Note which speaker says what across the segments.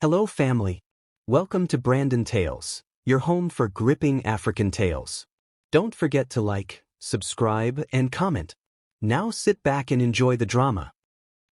Speaker 1: Hello family. Welcome to Brandon Tales, your home for gripping African tales. Don't forget to like, subscribe, and comment. Now sit back and enjoy the drama.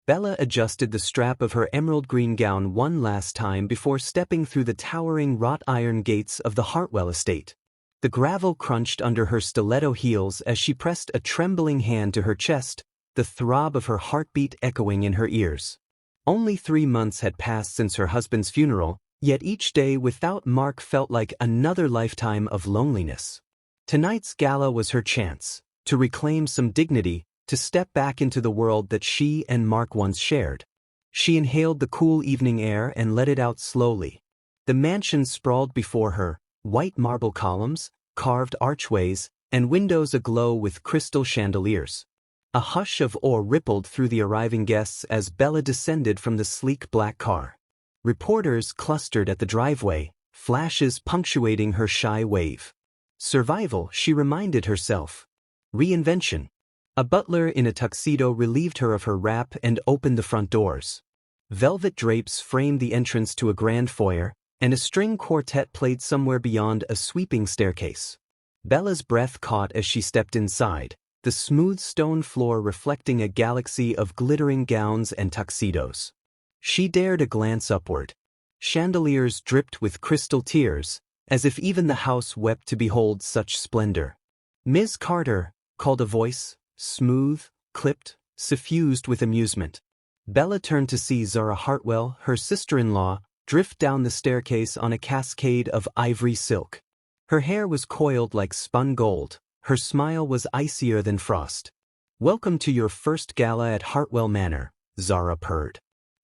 Speaker 1: Bella adjusted the strap of her emerald green gown one last time before stepping through the towering wrought iron gates of the Hartwell estate. The gravel crunched under her stiletto heels as she pressed a trembling hand to her chest, the throb of her heartbeat echoing in her ears. Only 3 months had passed since her husband's funeral, yet each day without Mark felt like another lifetime of loneliness. Tonight's gala was her chance to reclaim some dignity, to step back into the world that she and Mark once shared. She inhaled the cool evening air and let it out slowly. The mansion sprawled before her, white marble columns, carved archways, and windows aglow with crystal chandeliers. A hush of awe rippled through the arriving guests as Bella descended from the sleek black car. Reporters clustered at the driveway, flashes punctuating her shy wave. Survival, she reminded herself. Reinvention. A butler in a tuxedo relieved her of her wrap and opened the front doors. Velvet drapes framed the entrance to a grand foyer, and a string quartet played somewhere beyond a sweeping staircase. Bella's breath caught as she stepped inside, the smooth stone floor reflecting a galaxy of glittering gowns and tuxedos. She dared a glance upward. Chandeliers dripped with crystal tears, as if even the house wept to behold such splendor. "Ms. Carter," called a voice, smooth, clipped, suffused with amusement. Bella turned to see Zara Hartwell, her sister-in-law, drift down the staircase on a cascade of ivory silk. Her hair was coiled like spun gold. Her smile was icier than frost. "Welcome to your first gala at Hartwell Manor," Zara purred.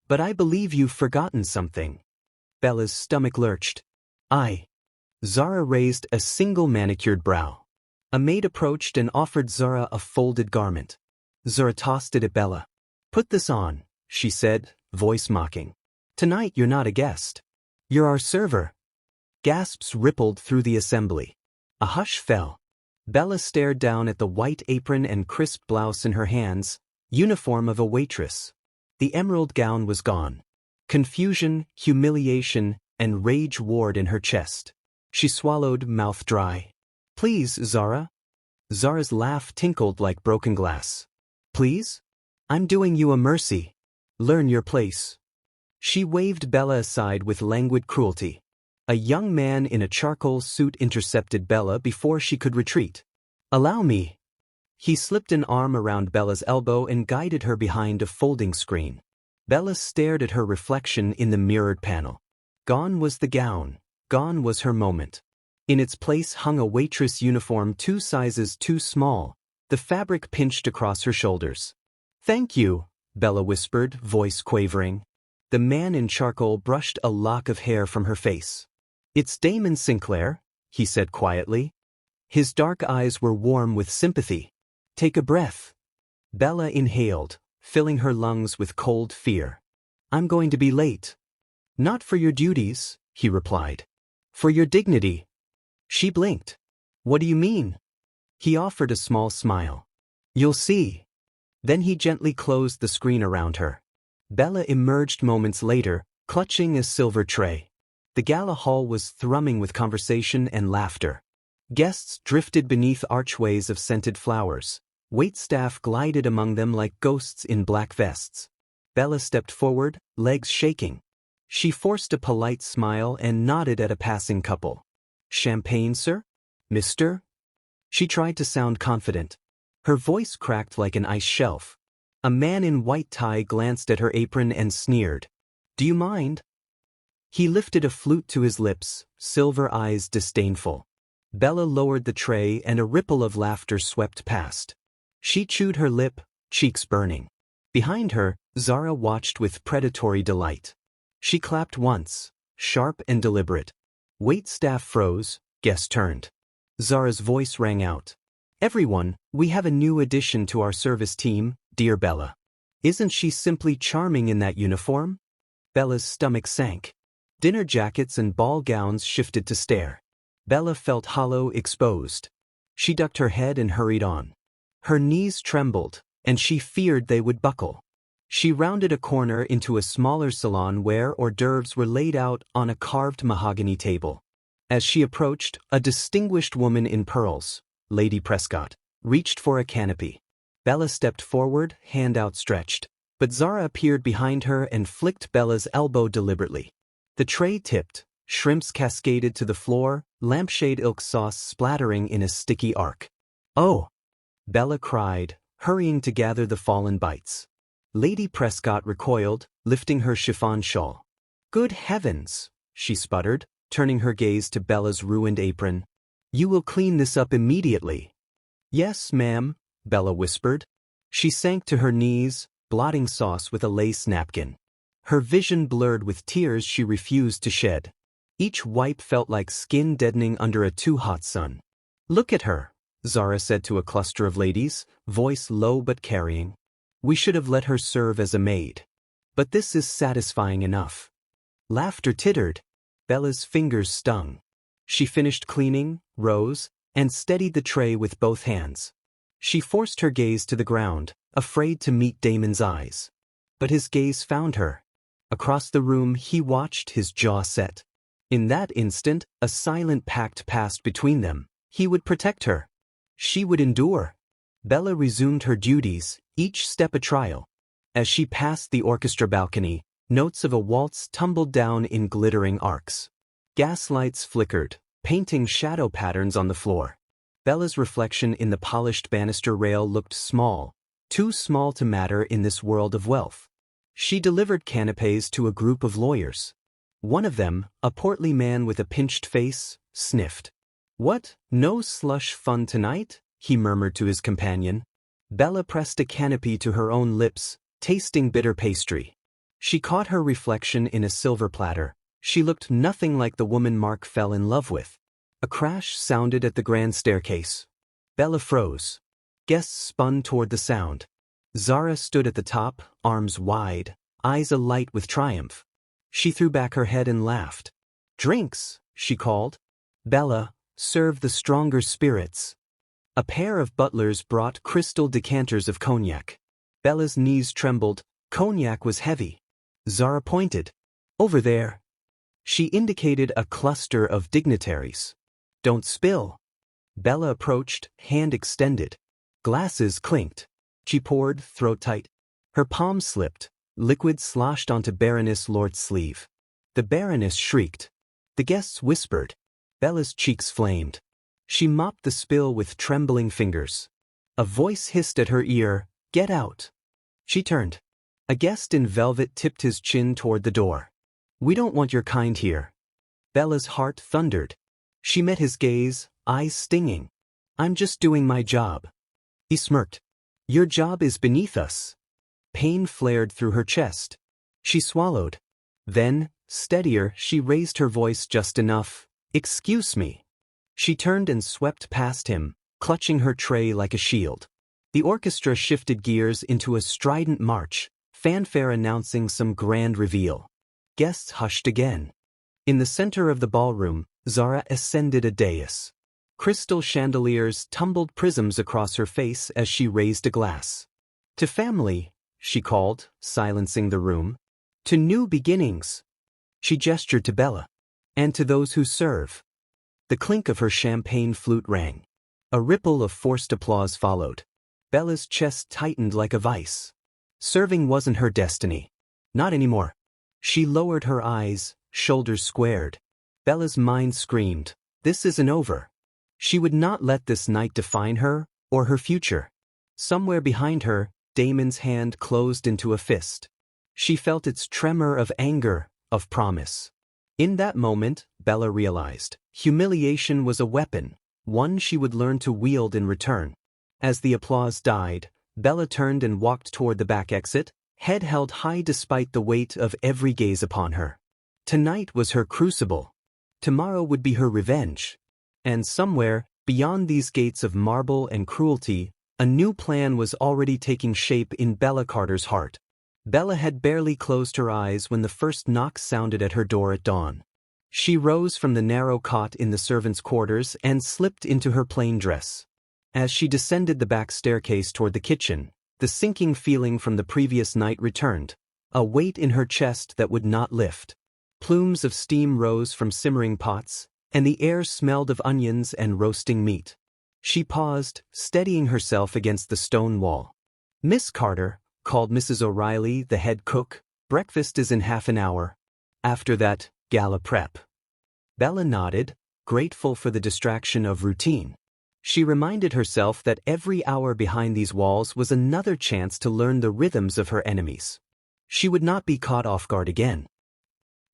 Speaker 1: "But I believe you've forgotten something." Bella's stomach lurched. Zara raised a single manicured brow. A maid approached and offered Zara a folded garment. Zara tossed it at Bella. "Put this on," she said, voice mocking. "Tonight you're not a guest. You're our server." Gasps rippled through the assembly. A hush fell. Bella stared down at the white apron and crisp blouse in her hands, uniform of a waitress. The emerald gown was gone. Confusion, humiliation, and rage warred in her chest. She swallowed, mouth dry. "Please, Zara." Zara's laugh tinkled like broken glass. "Please? I'm doing you a mercy. Learn your place." She waved Bella aside with languid cruelty. A young man in a charcoal suit intercepted Bella before she could retreat. "Allow me." He slipped an arm around Bella's elbow and guided her behind a folding screen. Bella stared at her reflection in the mirrored panel. Gone was the gown. Gone was her moment. In its place hung a waitress uniform 2 sizes too small, the fabric pinched across her shoulders. "Thank you," Bella whispered, voice quavering. The man in charcoal brushed a lock of hair from her face. "It's Damon Sinclair," he said quietly. His dark eyes were warm with sympathy. "Take a breath." Bella inhaled, filling her lungs with cold fear. "I'm going to be late." "Not for your duties," he replied. "For your dignity." She blinked. "What do you mean?" He offered a small smile. "You'll see." Then he gently closed the screen around her. Bella emerged moments later, clutching a silver tray. The gala hall was thrumming with conversation and laughter. Guests drifted beneath archways of scented flowers. Waitstaff glided among them like ghosts in black vests. Bella stepped forward, legs shaking. She forced a polite smile and nodded at a passing couple. "Champagne, sir? Mister?" She tried to sound confident. Her voice cracked like an ice shelf. A man in white tie glanced at her apron and sneered. "Do you mind?" He lifted a flute to his lips, silver eyes disdainful. Bella lowered the tray and a ripple of laughter swept past. She chewed her lip, cheeks burning. Behind her, Zara watched with predatory delight. She clapped once, sharp and deliberate. Waitstaff froze, guests turned. Zara's voice rang out. "Everyone, we have a new addition to our service team, dear Bella. Isn't she simply charming in that uniform?" Bella's stomach sank. Dinner jackets and ball gowns shifted to stare. Bella felt hollow, exposed. She ducked her head and hurried on. Her knees trembled, and she feared they would buckle. She rounded a corner into a smaller salon where hors d'oeuvres were laid out on a carved mahogany table. As she approached, a distinguished woman in pearls, Lady Prescott, reached for a canopy. Bella stepped forward, hand outstretched, but Zara appeared behind her and flicked Bella's elbow deliberately. The tray tipped, shrimps cascaded to the floor, lampshade ilk sauce splattering in a sticky arc. "Oh!" Bella cried, hurrying to gather the fallen bites. Lady Prescott recoiled, lifting her chiffon shawl. "Good heavens!" she sputtered, turning her gaze to Bella's ruined apron. "You will clean this up immediately." "Yes, ma'am," Bella whispered. She sank to her knees, blotting sauce with a lace napkin. Her vision blurred with tears she refused to shed. Each wipe felt like skin deadening under a too-hot sun. "Look at her," Zara said to a cluster of ladies, voice low but carrying. "We should have let her serve as a maid. But this is satisfying enough." Laughter tittered. Bella's fingers stung. She finished cleaning, rose, and steadied the tray with both hands. She forced her gaze to the ground, afraid to meet Damon's eyes. But his gaze found her. Across the room he watched, his jaw set. In that instant, a silent pact passed between them. He would protect her. She would endure. Bella resumed her duties, each step a trial. As she passed the orchestra balcony, notes of a waltz tumbled down in glittering arcs. Gaslights flickered, painting shadow patterns on the floor. Bella's reflection in the polished banister rail looked small, too small to matter in this world of wealth. She delivered canapés to a group of lawyers. One of them, a portly man with a pinched face, sniffed. "What, no slush fun tonight?" he murmured to his companion. Bella pressed a canopy to her own lips, tasting bitter pastry. She caught her reflection in a silver platter. She looked nothing like the woman Mark fell in love with. A crash sounded at the grand staircase. Bella froze. Guests spun toward the sound. Zara stood at the top, arms wide, eyes alight with triumph. She threw back her head and laughed. "Drinks," she called. "Bella, serve the stronger spirits." A pair of butlers brought crystal decanters of cognac. Bella's knees trembled. Cognac was heavy. Zara pointed. "Over there." She indicated a cluster of dignitaries. "Don't spill." Bella approached, hand extended. Glasses clinked. She poured, throat tight. Her palm slipped. Liquid sloshed onto Baroness Lord's sleeve. The Baroness shrieked. The guests whispered. Bella's cheeks flamed. She mopped the spill with trembling fingers. A voice hissed at her ear, "Get out." She turned. A guest in velvet tipped his chin toward the door. "We don't want your kind here." Bella's heart thundered. She met his gaze, eyes stinging. "I'm just doing my job." He smirked. "Your job is beneath us." Pain flared through her chest. She swallowed. Then, steadier, she raised her voice just enough. "Excuse me." She turned and swept past him, clutching her tray like a shield. The orchestra shifted gears into a strident march, fanfare announcing some grand reveal. Guests hushed again. In the center of the ballroom, Zara ascended a dais. Crystal chandeliers tumbled prisms across her face as she raised a glass. "To family," she called, silencing the room. "To new beginnings." She gestured to Bella. "And to those who serve." The clink of her champagne flute rang. A ripple of forced applause followed. Bella's chest tightened like a vice. Serving wasn't her destiny. Not anymore. She lowered her eyes, shoulders squared. Bella's mind screamed, "This isn't over." She would not let this night define her, or her future. Somewhere behind her, Damon's hand closed into a fist. She felt its tremor of anger, of promise. In that moment, Bella realized, humiliation was a weapon, one she would learn to wield in return. As the applause died, Bella turned and walked toward the back exit, head held high despite the weight of every gaze upon her. Tonight was her crucible. Tomorrow would be her revenge. And somewhere, beyond these gates of marble and cruelty, a new plan was already taking shape in Bella Carter's heart. Bella had barely closed her eyes when the first knock sounded at her door at dawn. She rose from the narrow cot in the servants' quarters and slipped into her plain dress. As she descended the back staircase toward the kitchen, The sinking feeling from the previous night returned, a weight in her chest that would not lift. Plumes of steam rose from simmering pots, and the air smelled of onions and roasting meat. She paused, steadying herself against the stone wall. "Miss Carter," called Mrs. O'Reilly, the head cook, "breakfast is in half an hour. After that, gala prep." Bella nodded, grateful for the distraction of routine. She reminded herself that every hour behind these walls was another chance to learn the rhythms of her enemies. She would not be caught off guard again.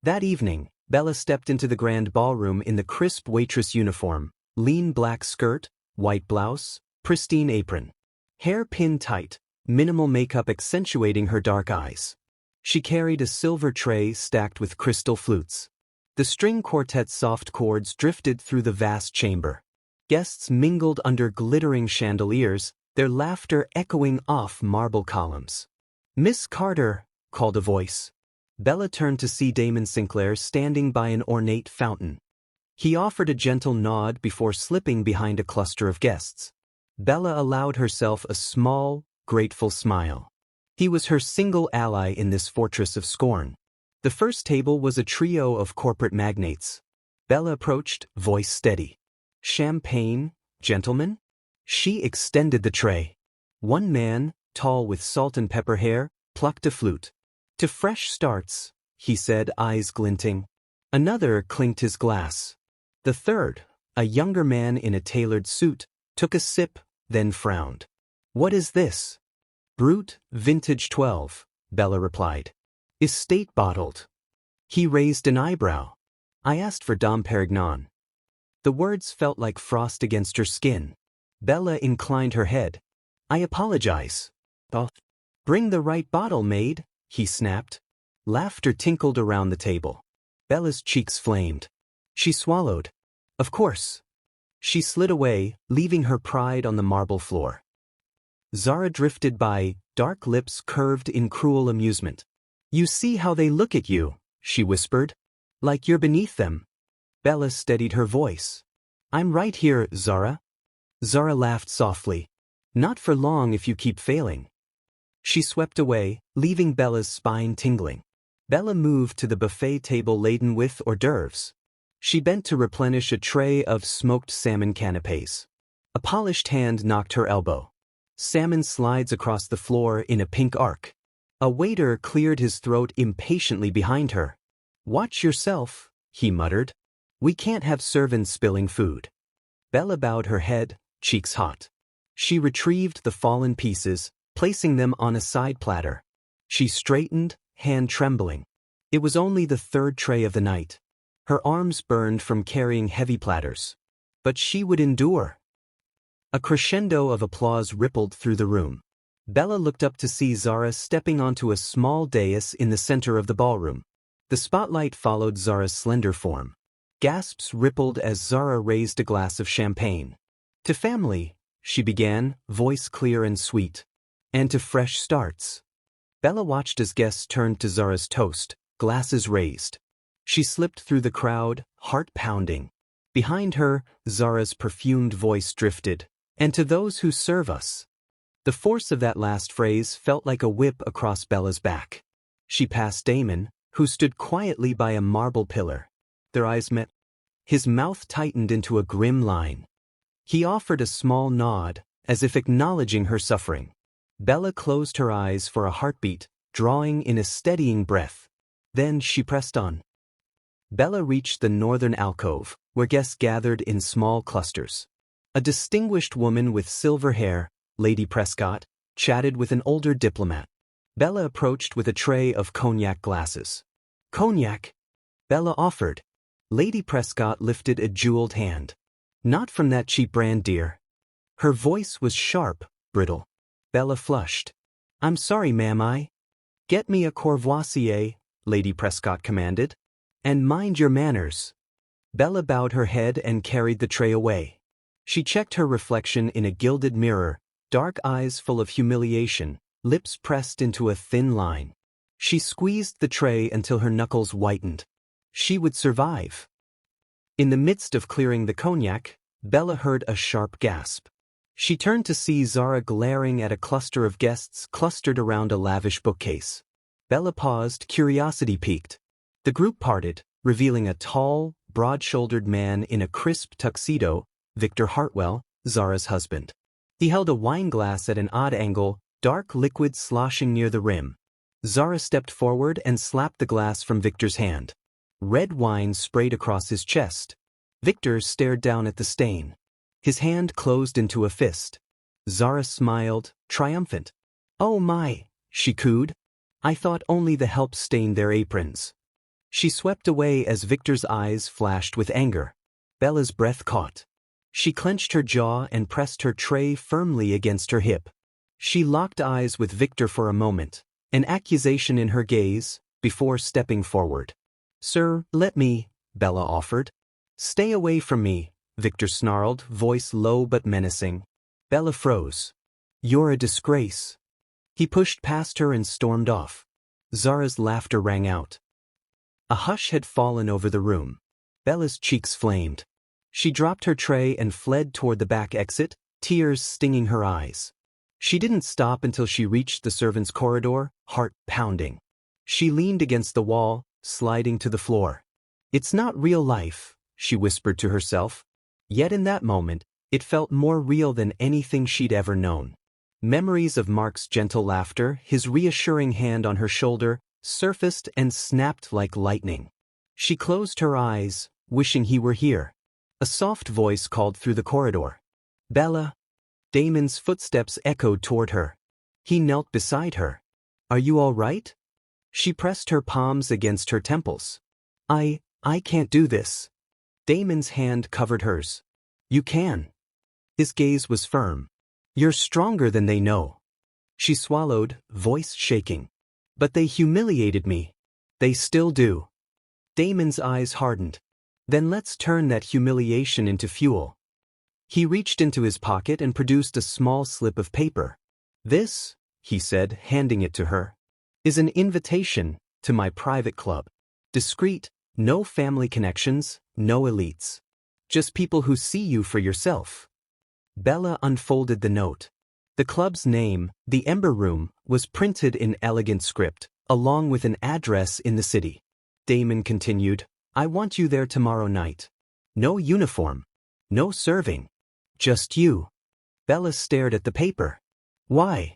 Speaker 1: That evening, Bella stepped into the grand ballroom in the crisp waitress uniform, lean black skirt, white blouse, pristine apron. Hair pinned tight, minimal makeup accentuating her dark eyes. She carried a silver tray stacked with crystal flutes. The string quartet's soft chords drifted through the vast chamber. Guests mingled under glittering chandeliers, their laughter echoing off marble columns. "Miss Carter," called a voice. Bella turned to see Damon Sinclair standing by an ornate fountain. He offered a gentle nod before slipping behind a cluster of guests. Bella allowed herself a small, grateful smile. He was her single ally in this fortress of scorn. The first table was a trio of corporate magnates. Bella approached, voice steady. "Champagne, gentlemen?" She extended the tray. One man, tall with salt and pepper hair, plucked a flute. "To fresh starts," he said, eyes glinting. Another clinked his glass. The third, a younger man in a tailored suit, took a sip, then frowned. "What is this?" "Brut, vintage 12, Bella replied. "Estate bottled." He raised an eyebrow. "I asked for Dom Perignon." The words felt like frost against her skin. Bella inclined her head. "I apologize." "Oh, bring the right bottle, maid," he snapped. Laughter tinkled around the table. Bella's cheeks flamed. She swallowed. "Of course." She slid away, leaving her pride on the marble floor. Zara drifted by, dark lips curved in cruel amusement. "You see how they look at you," she whispered. "Like you're beneath them." Bella steadied her voice. "I'm right here, Zara." Zara laughed softly. "Not for long if you keep failing." She swept away, leaving Bella's spine tingling. Bella moved to the buffet table laden with hors d'oeuvres. She bent to replenish a tray of smoked salmon canapés. A polished hand knocked her elbow. Salmon slides across the floor in a pink arc. A waiter cleared his throat impatiently behind her. "Watch yourself," he muttered. "We can't have servants spilling food." Bella bowed her head, cheeks hot. She retrieved the fallen pieces, placing them on a side platter. She straightened, hand trembling. It was only the third tray of the night. Her arms burned from carrying heavy platters. But she would endure. A crescendo of applause rippled through the room. Bella looked up to see Zara stepping onto a small dais in the center of the ballroom. The spotlight followed Zara's slender form. Gasps rippled as Zara raised a glass of champagne. "To family," she began, voice clear and sweet. "And to fresh starts." Bella watched as guests turned to Zara's toast, glasses raised. She slipped through the crowd, heart pounding. Behind her, Zara's perfumed voice drifted. "And to those who serve us." The force of that last phrase felt like a whip across Bella's back. She passed Damon, who stood quietly by a marble pillar. Their eyes met. His mouth tightened into a grim line. He offered a small nod, as if acknowledging her suffering. Bella closed her eyes for a heartbeat, drawing in a steadying breath. Then she pressed on. Bella reached the northern alcove, where guests gathered in small clusters. A distinguished woman with silver hair, Lady Prescott, chatted with an older diplomat. Bella approached with a tray of cognac glasses. "Cognac?" Bella offered. Lady Prescott lifted a jeweled hand. "Not from that cheap brand, dear." Her voice was sharp, brittle. Bella flushed. "I'm sorry, ma'am, Get me a Courvoisier," Lady Prescott commanded. "And mind your manners." Bella bowed her head and carried the tray away. She checked her reflection in a gilded mirror, dark eyes full of humiliation, lips pressed into a thin line. She squeezed the tray until her knuckles whitened. She would survive. In the midst of clearing the cognac, Bella heard a sharp gasp. She turned to see Zara glaring at a cluster of guests clustered around a lavish bookcase. Bella paused, curiosity piqued. The group parted, revealing a tall, broad-shouldered man in a crisp tuxedo, Victor Hartwell, Zara's husband. He held a wine glass at an odd angle, dark liquid sloshing near the rim. Zara stepped forward and slapped the glass from Victor's hand. Red wine sprayed across his chest. Victor stared down at the stain. His hand closed into a fist. Zara smiled, triumphant. "Oh my," she cooed. "I thought only the help stained their aprons." She swept away as Victor's eyes flashed with anger. Bella's breath caught. She clenched her jaw and pressed her tray firmly against her hip. She locked eyes with Victor for a moment, an accusation in her gaze, before stepping forward. "Sir, let me," Bella offered. "Stay away from me," Victor snarled, voice low but menacing. Bella froze. "You're a disgrace." He pushed past her and stormed off. Zara's laughter rang out. A hush had fallen over the room. Bella's cheeks flamed. She dropped her tray and fled toward the back exit, tears stinging her eyes. She didn't stop until she reached the servants' corridor, heart pounding. She leaned against the wall, sliding to the floor. "It's not real life," she whispered to herself. Yet in that moment, it felt more real than anything she'd ever known. Memories of Mark's gentle laughter, his reassuring hand on her shoulder, surfaced and snapped like lightning. She closed her eyes, wishing he were here. A soft voice called through the corridor. "Bella." Damon's footsteps echoed toward her. He knelt beside her. "Are you all right?" She pressed her palms against her temples. I can't do this." Damon's hand covered hers. "You can." His gaze was firm. "You're stronger than they know." She swallowed, voice shaking. "But they humiliated me." "They still do." Damon's eyes hardened. "Then let's turn that humiliation into fuel." He reached into his pocket and produced a small slip of paper. "This," he said, handing it to her, "is an invitation to my private club. Discreet, no family connections, no elites. Just people who see you for yourself." Bella unfolded the note. The club's name, the Ember Room, was printed in elegant script, along with an address in the city. Damon continued, "I want you there tomorrow night. No uniform. No serving. Just you." Bella stared at the paper. "Why?"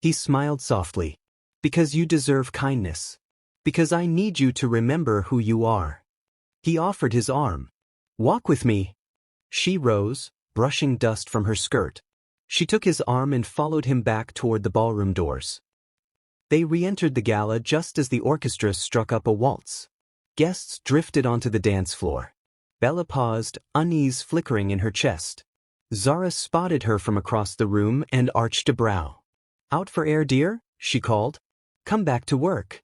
Speaker 1: He smiled softly. "Because you deserve kindness. Because I need you to remember who you are." He offered his arm. "Walk with me." She rose, brushing dust from her skirt. She took his arm and followed him back toward the ballroom doors. They re-entered the gala just as the orchestra struck up a waltz. Guests drifted onto the dance floor. Bella paused, unease flickering in her chest. Zara spotted her from across the room and arched a brow. "Out for air, dear?" she called. "Come back to work."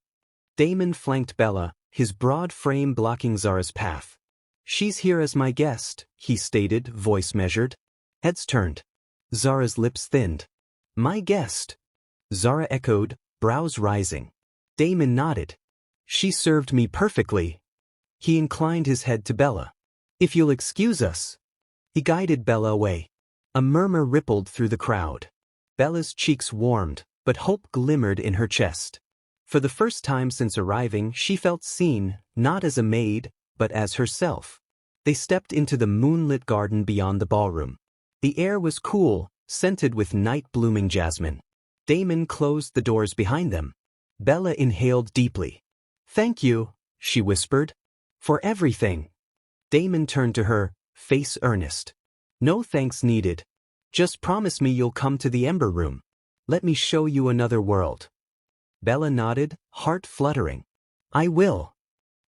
Speaker 1: Damon flanked Bella, his broad frame blocking Zara's path. "She's here as my guest," he stated, voice measured. Heads turned. Zara's lips thinned. "My guest?" Zara echoed, brows rising. Damon nodded. "She served me perfectly." He inclined his head to Bella. "If you'll excuse us." He guided Bella away. A murmur rippled through the crowd. Bella's cheeks warmed, but hope glimmered in her chest. For the first time since arriving, she felt seen, not as a maid, but as herself. They stepped into the moonlit garden beyond the ballroom. The air was cool, scented with night-blooming jasmine. Damon closed the doors behind them. Bella inhaled deeply. "Thank you," she whispered. "For everything." Damon turned to her, face earnest. "No thanks needed. Just promise me you'll come to the Ember Room. Let me show you another world." Bella nodded, heart fluttering. "I will."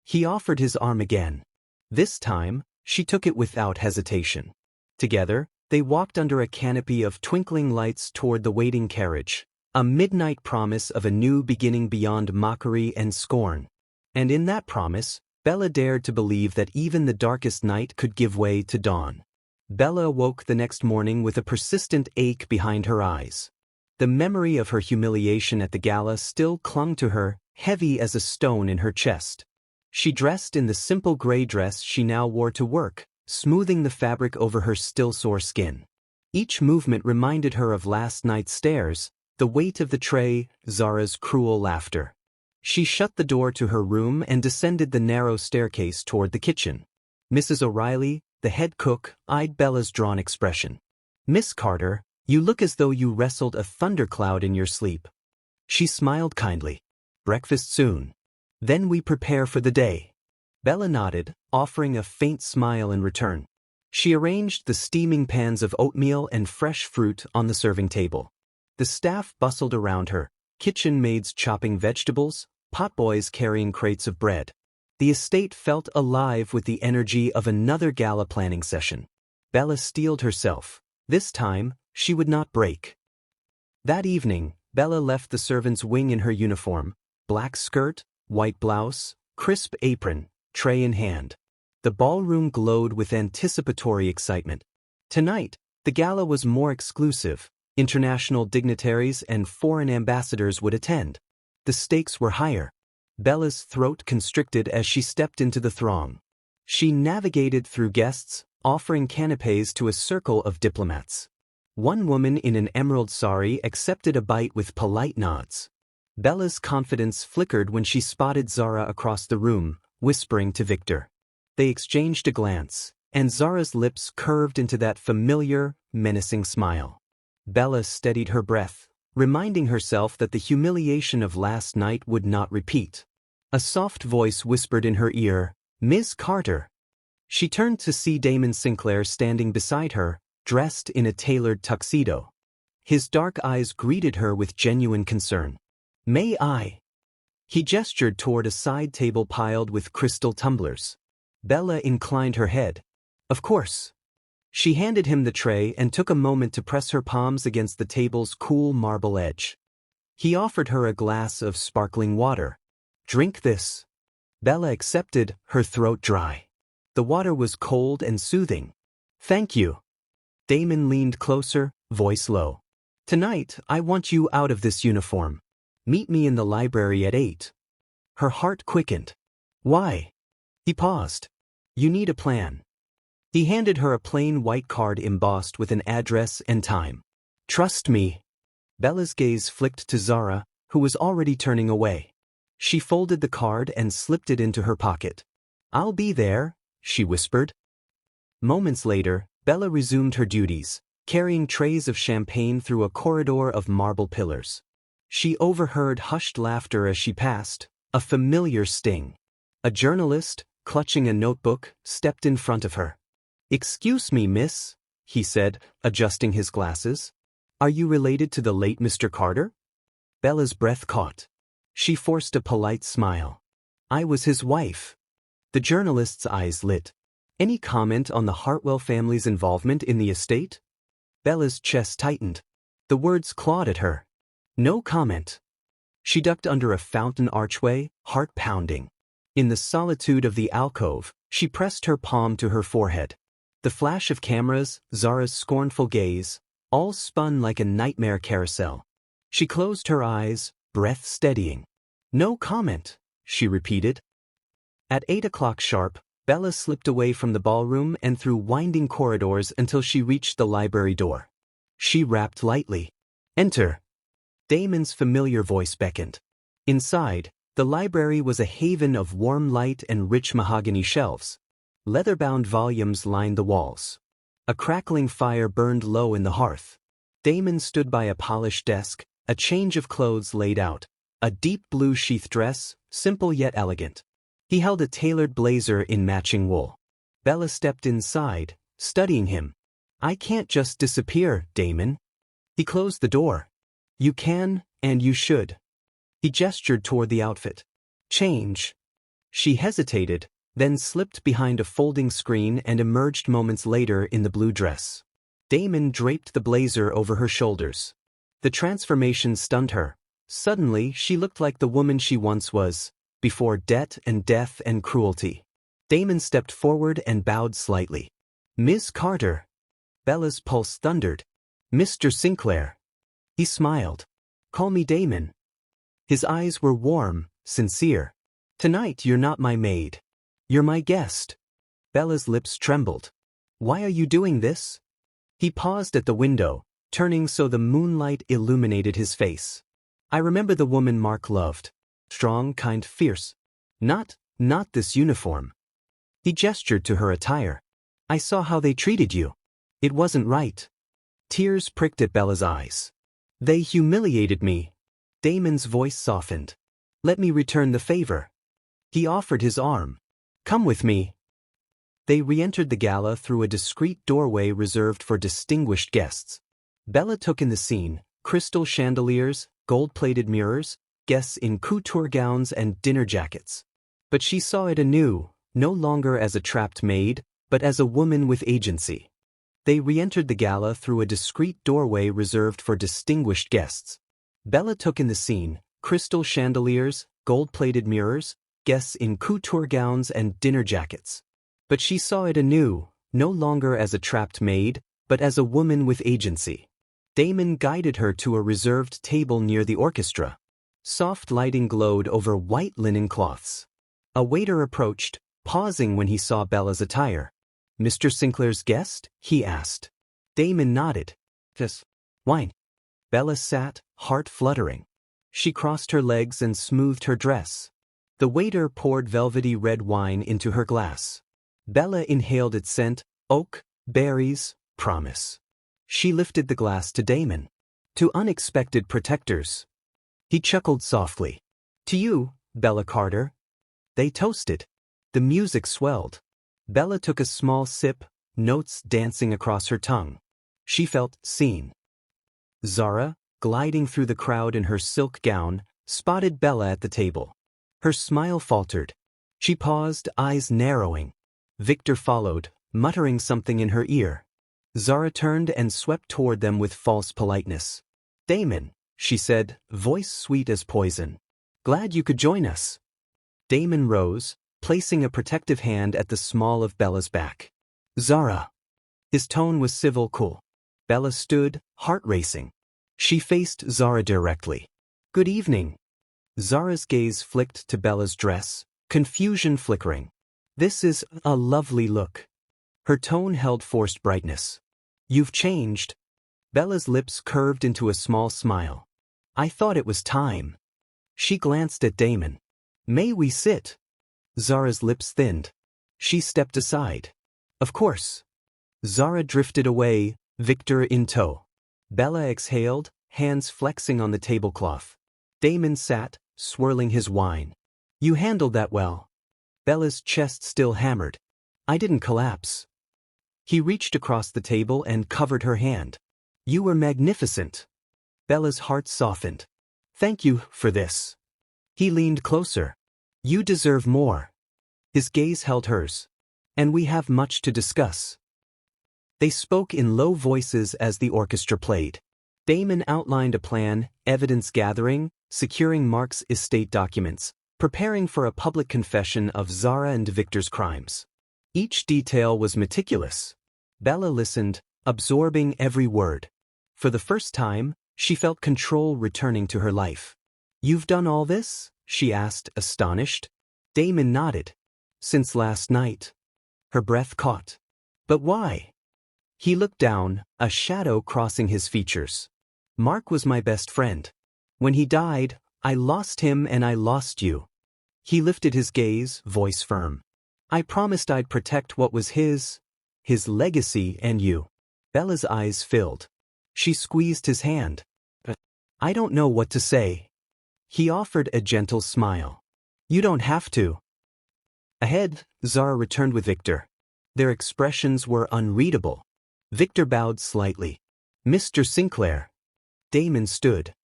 Speaker 1: He offered his arm again. This time, she took it without hesitation. Together, they walked under a canopy of twinkling lights toward the waiting carriage, a midnight promise of a new beginning beyond mockery and scorn. And in that promise, Bella dared to believe that even the darkest night could give way to dawn. Bella awoke the next morning with a persistent ache behind her eyes. The memory of her humiliation at the gala still clung to her, heavy as a stone in her chest. She dressed in the simple gray dress she now wore to work, smoothing the fabric over her still sore skin. Each movement reminded her of last night's stares, the weight of the tray, Zara's cruel laughter. She shut the door to her room and descended the narrow staircase toward the kitchen. Mrs. O'Reilly, the head cook, eyed Bella's drawn expression. "Miss Carter, you look as though you wrestled a thundercloud in your sleep." She smiled kindly. "Breakfast soon. Then we prepare for the day." Bella nodded, offering a faint smile in return. She arranged the steaming pans of oatmeal and fresh fruit on the serving table. The staff bustled around her, kitchen maids chopping vegetables, potboys carrying crates of bread. The estate felt alive with the energy of another gala planning session. Bella steeled herself. This time, she would not break. That evening, Bella left the servants' wing in her uniform, black skirt, white blouse, crisp apron, tray in hand. The ballroom glowed with anticipatory excitement. Tonight, the gala was more exclusive. International dignitaries and foreign ambassadors would attend. The stakes were higher. Bella's throat constricted as she stepped into the throng. She navigated through guests, offering canapés to a circle of diplomats. One woman in an emerald sari accepted a bite with polite nods. Bella's confidence flickered when she spotted Zara across the room, whispering to Victor. They exchanged a glance, and Zara's lips curved into that familiar, menacing smile. Bella steadied her breath, reminding herself that the humiliation of last night would not repeat. A soft voice whispered in her ear, "Ms. Carter." She turned to see Damon Sinclair standing beside her, dressed in a tailored tuxedo. His dark eyes greeted her with genuine concern. "May I?" He gestured toward a side table piled with crystal tumblers. Bella inclined her head. "Of course." She handed him the tray and took a moment to press her palms against the table's cool marble edge. He offered her a glass of sparkling water. "Drink this." Bella accepted, her throat dry. The water was cold and soothing. "Thank you." Damon leaned closer, voice low. "Tonight, I want you out of this uniform. Meet me in the library at 8. Her heart quickened. "Why?" He paused. "You need a plan." He handed her a plain white card embossed with an address and time. "Trust me." Bella's gaze flicked to Zara, who was already turning away. She folded the card and slipped it into her pocket. "I'll be there," she whispered. Moments later, Bella resumed her duties, carrying trays of champagne through a corridor of marble pillars. She overheard hushed laughter as she passed, a familiar sting. A journalist, clutching a notebook, stepped in front of her. "Excuse me, miss," he said, adjusting his glasses. "Are you related to the late Mr. Carter?" Bella's breath caught. She forced a polite smile. "I was his wife." The journalist's eyes lit. "Any comment on the Hartwell family's involvement in the estate?" Bella's chest tightened. The words clawed at her. "No comment." She ducked under a fountain archway, heart pounding. In the solitude of the alcove, she pressed her palm to her forehead. The flash of cameras, Zara's scornful gaze, all spun like a nightmare carousel. She closed her eyes, breath steadying. "No comment," she repeated. At 8 o'clock sharp, Bella slipped away from the ballroom and through winding corridors until she reached the library door. She rapped lightly. "Enter." Damon's familiar voice beckoned. Inside, the library was a haven of warm light and rich mahogany shelves. Leather-bound volumes lined the walls. A crackling fire burned low in the hearth. Damon stood by a polished desk, a change of clothes laid out, a deep blue sheath dress, simple yet elegant. He held a tailored blazer in matching wool. Bella stepped inside, studying him. "I can't just disappear, Damon." He closed the door. "You can, and you should." He gestured toward the outfit. "Change." She hesitated, then slipped behind a folding screen and emerged moments later in the blue dress. Damon draped the blazer over her shoulders. The transformation stunned her. Suddenly, she looked like the woman she once was, before debt and death and cruelty. Damon stepped forward and bowed slightly. "Miss Carter." Bella's pulse thundered. "Mr. Sinclair." He smiled. "Call me Damon." His eyes were warm, sincere. "Tonight you're not my maid. You're my guest." Bella's lips trembled. "Why are you doing this?" He paused at the window, turning so the moonlight illuminated his face. I remember the woman Mark loved. Strong, kind, fierce. Not this uniform. He gestured to her attire. I saw how they treated you. It wasn't right. Tears pricked at Bella's eyes. They humiliated me. Damon's voice softened. Let me return the favor. He offered his arm. Come with me. They re-entered the gala through a discreet doorway reserved for distinguished guests. Bella took in the scene: crystal chandeliers, gold-plated mirrors, guests in couture gowns and dinner jackets. But she saw it anew, no longer as a trapped maid, but as a woman with agency. They re-entered the gala through a discreet doorway reserved for distinguished guests. Bella took in the scene: crystal chandeliers, gold-plated mirrors, guests in couture gowns and dinner jackets. But she saw it anew, no longer as a trapped maid, but as a woman with agency. Damon guided her to a reserved table near the orchestra. Soft lighting glowed over white linen cloths. A waiter approached, pausing when he saw Bella's attire. Mr. Sinclair's guest? He asked. Damon nodded. Just wine. Bella sat, heart fluttering. She crossed her legs and smoothed her dress. The waiter poured velvety red wine into her glass. Bella inhaled its scent: oak, berries, promise. She lifted the glass to Damon. To unexpected protectors. He chuckled softly. To you, Bella Carter. They toasted. The music swelled. Bella took a small sip, notes dancing across her tongue. She felt seen. Zara, gliding through the crowd in her silk gown, spotted Bella at the table. Her smile faltered. She paused, eyes narrowing. Victor followed, muttering something in her ear. Zara turned and swept toward them with false politeness. Damon, she said, voice sweet as poison. Glad you could join us. Damon rose, placing a protective hand at the small of Bella's back. Zara. His tone was civil, cool. Bella stood, heart racing. She faced Zara directly. Good evening. Zara's gaze flicked to Bella's dress, confusion flickering. This is a lovely look. Her tone held forced brightness. You've changed. Bella's lips curved into a small smile. I thought it was time. She glanced at Damon. May we sit? Zara's lips thinned. She stepped aside. Of course. Zara drifted away, Victor in tow. Bella exhaled, hands flexing on the tablecloth. Damon sat, swirling his wine. You handled that well. Bella's chest still hammered. I didn't collapse. He reached across the table and covered her hand. You were magnificent. Bella's heart softened. Thank you for this. He leaned closer. You deserve more. His gaze held hers. And we have much to discuss. They spoke in low voices as the orchestra played. Damon outlined a plan: evidence gathering, securing Mark's estate documents, preparing for a public confession of Zara and Victor's crimes. Each detail was meticulous. Bella listened, absorbing every word. For the first time, she felt control returning to her life. You've done all this? She asked, astonished. Damon nodded. Since last night. Her breath caught. But why? He looked down, a shadow crossing his features. Mark was my best friend. When he died, I lost him and I lost you. He lifted his gaze, voice firm. I promised I'd protect what was his legacy and you. Bella's eyes filled. She squeezed his hand. I don't know what to say. He offered a gentle smile. You don't have to. Ahead, Zara returned with Victor. Their expressions were unreadable. Victor bowed slightly. Mr. Sinclair. Damon stood.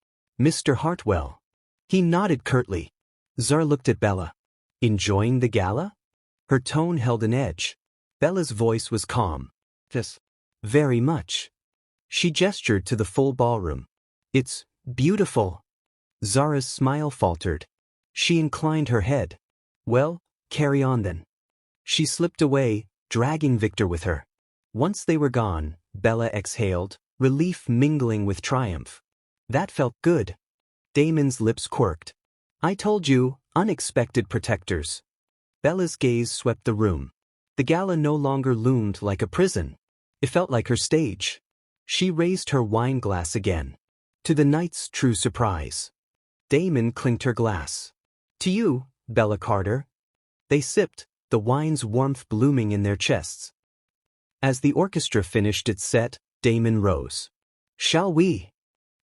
Speaker 1: Mr. Hartwell. He nodded curtly. Zara looked at Bella. Enjoying the gala? Her tone held an edge. Bella's voice was calm. Just very much. She gestured to the full ballroom. It's beautiful. Zara's smile faltered. She inclined her head. Well, carry on then. She slipped away, dragging Victor with her. Once they were gone, Bella exhaled, relief mingling with triumph. That felt good. Damon's lips quirked. I told you, unexpected protectors. Bella's gaze swept the room. The gala no longer loomed like a prison. It felt like her stage. She raised her wine glass again. To the night's true surprise. Damon clinked her glass. To you, Bella Carter. They sipped, the wine's warmth blooming in their chests. As the orchestra finished its set, Damon rose. Shall we?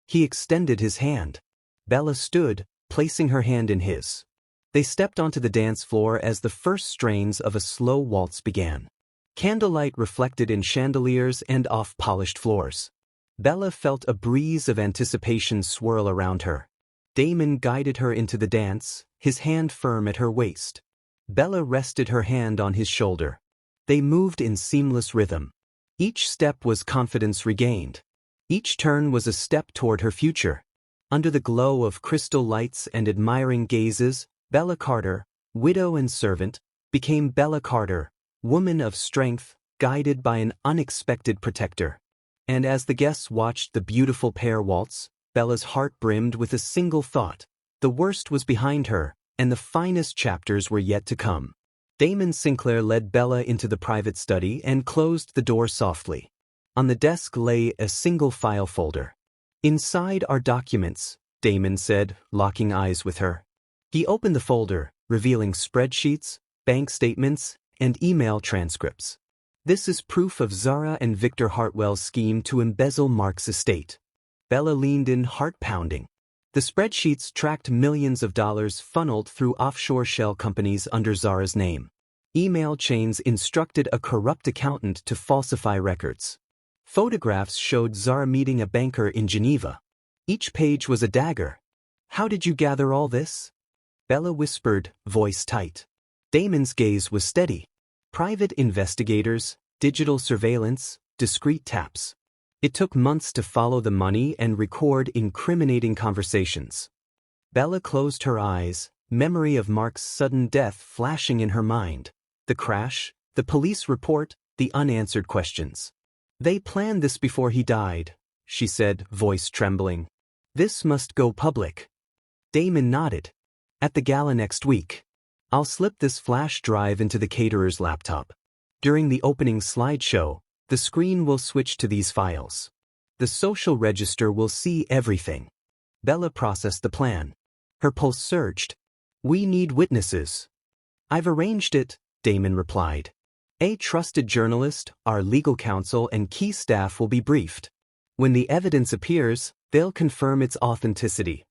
Speaker 1: He extended his hand. Bella stood, placing her hand in his. They stepped onto the dance floor as the first strains of a slow waltz began. Candlelight reflected in chandeliers and off-polished floors. Bella felt a breeze of anticipation swirl around her. Damon guided her into the dance, his hand firm at her waist. Bella rested her hand on his shoulder. They moved in seamless rhythm. Each step was confidence regained. Each turn was a step toward her future. Under the glow of crystal lights and admiring gazes, Bella Carter, widow and servant, became Bella Carter, woman of strength, guided by an unexpected protector. And as the guests watched the beautiful pair waltz, Bella's heart brimmed with a single thought. The worst was behind her, and the finest chapters were yet to come. Damon Sinclair led Bella into the private study and closed the door softly. On the desk lay a single file folder. Inside are documents, Damon said, locking eyes with her. He opened the folder, revealing spreadsheets, bank statements, and email transcripts. This is proof of Zara and Victor Hartwell's scheme to embezzle Mark's estate. Bella leaned in, heart pounding. The spreadsheets tracked millions of dollars funneled through offshore shell companies under Zara's name. Email chains instructed a corrupt accountant to falsify records. Photographs showed Zara meeting a banker in Geneva. Each page was a dagger. How did you gather all this? Bella whispered, voice tight. Damon's gaze was steady. Private investigators, digital surveillance, discreet taps. It took months to follow the money and record incriminating conversations. Bella closed her eyes, memory of Mark's sudden death flashing in her mind. The crash, the police report, the unanswered questions. They planned this before he died, she said, voice trembling. This must go public. Damon nodded. At the gala next week. I'll slip this flash drive into the caterer's laptop. During the opening slideshow, the screen will switch to these files. The social register will see everything. Bella processed the plan. Her pulse surged. We need witnesses. I've arranged it, Damon replied. A trusted journalist, our legal counsel, and key staff will be briefed. When the evidence appears, they'll confirm its authenticity.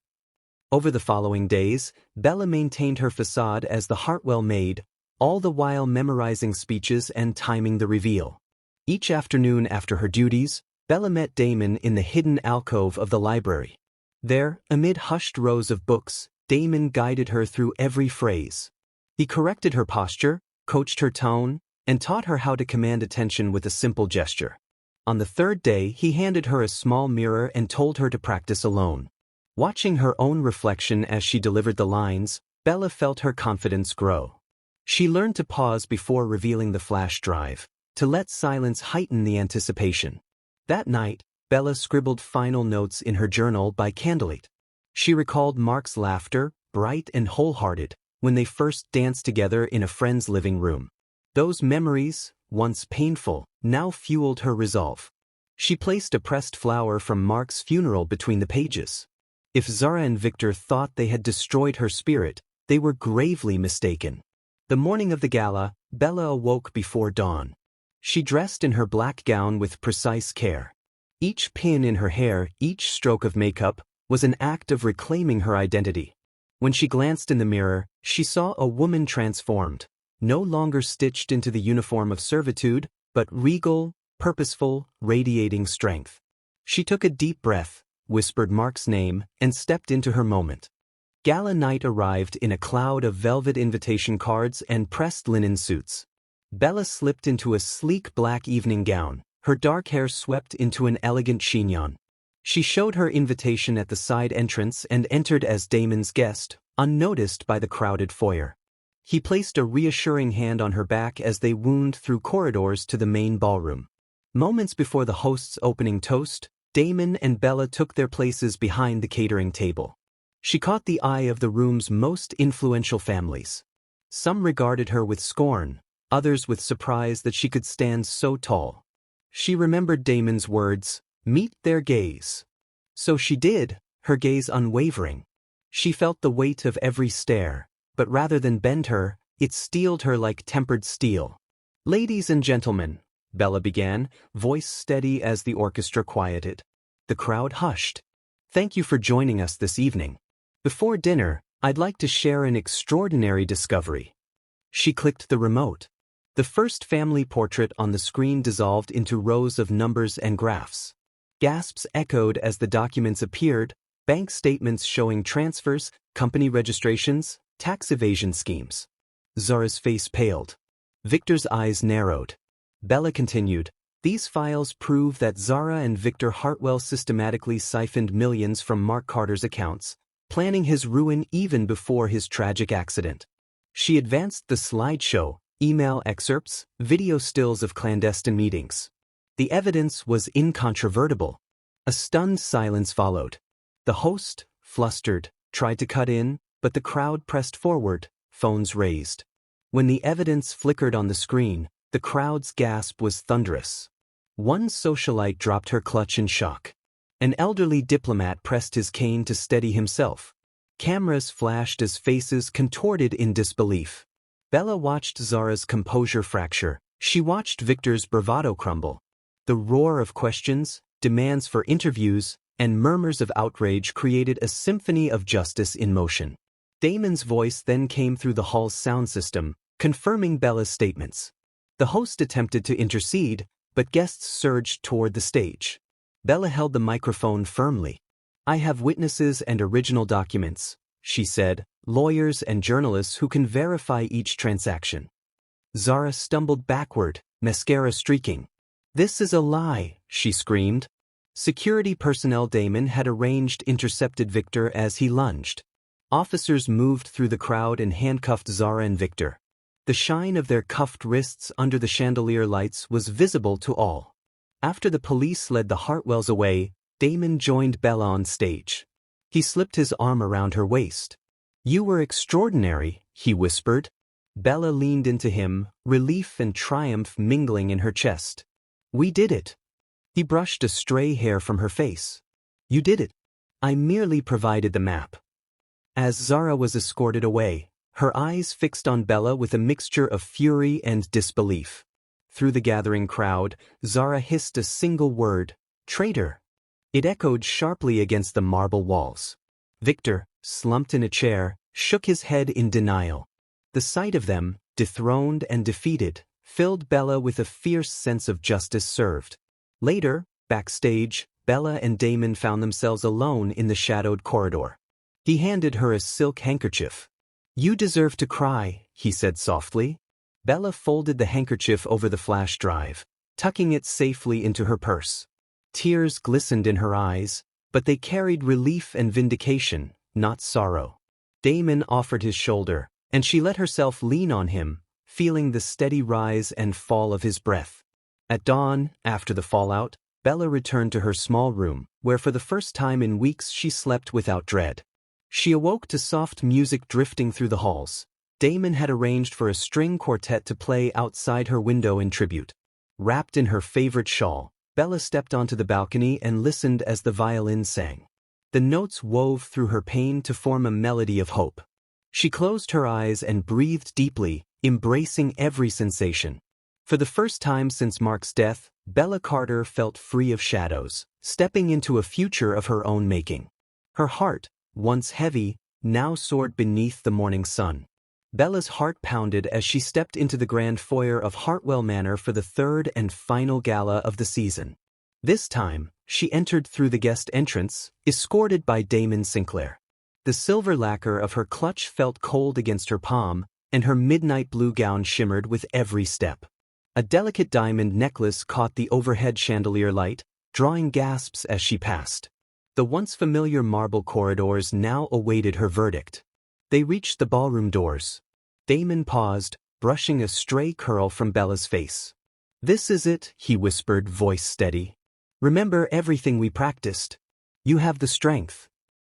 Speaker 1: Over the following days, Bella maintained her facade as the Hartwell maid, all the while memorizing speeches and timing the reveal. Each afternoon after her duties, Bella met Damon in the hidden alcove of the library. There, amid hushed rows of books, Damon guided her through every phrase. He corrected her posture, coached her tone, and taught her how to command attention with a simple gesture. On the third day, he handed her a small mirror and told her to practice alone. Watching her own reflection as she delivered the lines, Bella felt her confidence grow. She learned to pause before revealing the flash drive, to let silence heighten the anticipation. That night, Bella scribbled final notes in her journal by candlelight. She recalled Mark's laughter, bright and wholehearted, when they first danced together in a friend's living room. Those memories, once painful, now fueled her resolve. She placed a pressed flower from Mark's funeral between the pages. If Zara and Victor thought they had destroyed her spirit, they were gravely mistaken. The morning of the gala, Bella awoke before dawn. She dressed in her black gown with precise care. Each pin in her hair, each stroke of makeup, was an act of reclaiming her identity. When she glanced in the mirror, she saw a woman transformed, no longer stitched into the uniform of servitude, but regal, purposeful, radiating strength. She took a deep breath, whispered Mark's name, and stepped into her moment. Gala night arrived in a cloud of velvet invitation cards and pressed linen suits. Bella slipped into a sleek black evening gown, her dark hair swept into an elegant chignon. She showed her invitation at the side entrance and entered as Damon's guest, unnoticed by the crowded foyer. He placed a reassuring hand on her back as they wound through corridors to the main ballroom. Moments before the host's opening toast, Damon and Bella took their places behind the catering table. She caught the eye of the room's most influential families. Some regarded her with scorn, others with surprise that she could stand so tall. She remembered Damon's words, Meet their gaze. So she did, her gaze unwavering. She felt the weight of every stare, but rather than bend her, it steeled her like tempered steel. Ladies and gentlemen, Bella began, voice steady as the orchestra quieted. The crowd hushed. Thank you for joining us this evening. Before dinner, I'd like to share an extraordinary discovery. She clicked the remote. The first family portrait on the screen dissolved into rows of numbers and graphs. Gasps echoed as the documents appeared, bank statements showing transfers, company registrations, tax evasion schemes. Zara's face paled. Victor's eyes narrowed. Bella continued, these files prove that Zara and Victor Hartwell systematically siphoned millions from Mark Carter's accounts, planning his ruin even before his tragic accident. She advanced the slideshow, email excerpts, video stills of clandestine meetings. The evidence was incontrovertible. A stunned silence followed. The host, flustered, tried to cut in, but the crowd pressed forward, phones raised. When the evidence flickered on the screen, the crowd's gasp was thunderous. One socialite dropped her clutch in shock. An elderly diplomat pressed his cane to steady himself. Cameras flashed as faces contorted in disbelief. Bella watched Zara's composure fracture. She watched Victor's bravado crumble. The roar of questions, demands for interviews, and murmurs of outrage created a symphony of justice in motion. Damon's voice then came through the hall's sound system, confirming Bella's statements. The host attempted to intercede, but guests surged toward the stage. Bella held the microphone firmly. I have witnesses and original documents, she said, lawyers and journalists who can verify each transaction. Zara stumbled backward, mascara streaking. This is a lie, she screamed. Security personnel Damon had arranged intercepted Victor as he lunged. Officers moved through the crowd and handcuffed Zara and Victor. The shine of their cuffed wrists under the chandelier lights was visible to all. After the police led the Hartwells away, Damon joined Bella on stage. He slipped his arm around her waist. You were extraordinary, he whispered. Bella leaned into him, relief and triumph mingling in her chest. We did it. He brushed a stray hair from her face. You did it. I merely provided the map. As Zara was escorted away, her eyes fixed on Bella with a mixture of fury and disbelief. Through the gathering crowd, Zara hissed a single word, traitor. It echoed sharply against the marble walls. Victor, slumped in a chair, shook his head in denial. The sight of them, dethroned and defeated, filled Bella with a fierce sense of justice served. Later, backstage, Bella and Damon found themselves alone in the shadowed corridor. He handed her a silk handkerchief. You deserve to cry, he said softly. Bella folded the handkerchief over the flash drive, tucking it safely into her purse. Tears glistened in her eyes, but they carried relief and vindication, not sorrow. Damon offered his shoulder, and she let herself lean on him, feeling the steady rise and fall of his breath. At dawn, after the fallout, Bella returned to her small room, where for the first time in weeks she slept without dread. She awoke to soft music drifting through the halls. Damon had arranged for a string quartet to play outside her window in tribute. Wrapped in her favorite shawl, Bella stepped onto the balcony and listened as the violin sang. The notes wove through her pain to form a melody of hope. She closed her eyes and breathed deeply, embracing every sensation. For the first time since Mark's death, Bella Carter felt free of shadows, stepping into a future of her own making. Her heart, once heavy, now soared beneath the morning sun. Bella's heart pounded as she stepped into the grand foyer of Hartwell Manor for the third and final gala of the season. This time, she entered through the guest entrance, escorted by Damon Sinclair. The silver lacquer of her clutch felt cold against her palm, and her midnight blue gown shimmered with every step. A delicate diamond necklace caught the overhead chandelier light, drawing gasps as she passed. The once familiar marble corridors now awaited her verdict. They reached the ballroom doors. Damon paused, brushing a stray curl from Bella's face. This is it, he whispered, voice steady. Remember everything we practiced. You have the strength.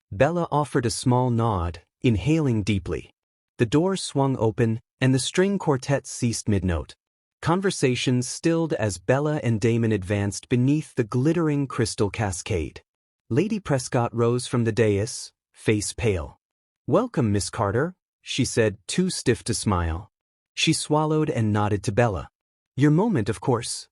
Speaker 1: Bella offered a small nod, inhaling deeply. The door swung open, and the string quartet ceased mid-note. Conversations stilled as Bella and Damon advanced beneath the glittering crystal cascade. Lady Prescott rose from the dais, face pale. "Welcome, Miss Carter," she said, too stiff to smile. She swallowed and nodded to Bella. "Your moment, of course."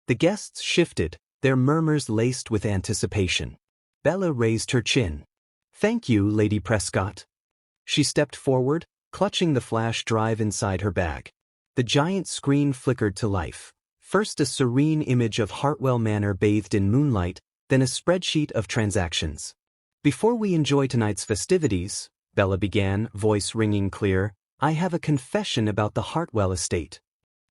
Speaker 1: The guests shifted, their murmurs laced with anticipation. Bella raised her chin. "Thank you, Lady Prescott." She stepped forward, clutching the flash drive inside her bag. The giant screen flickered to life. First a serene image of Hartwell Manor bathed in moonlight, then a spreadsheet of transactions. "Before we enjoy tonight's festivities," Bella began, voice ringing clear, "I have a confession about the Hartwell estate."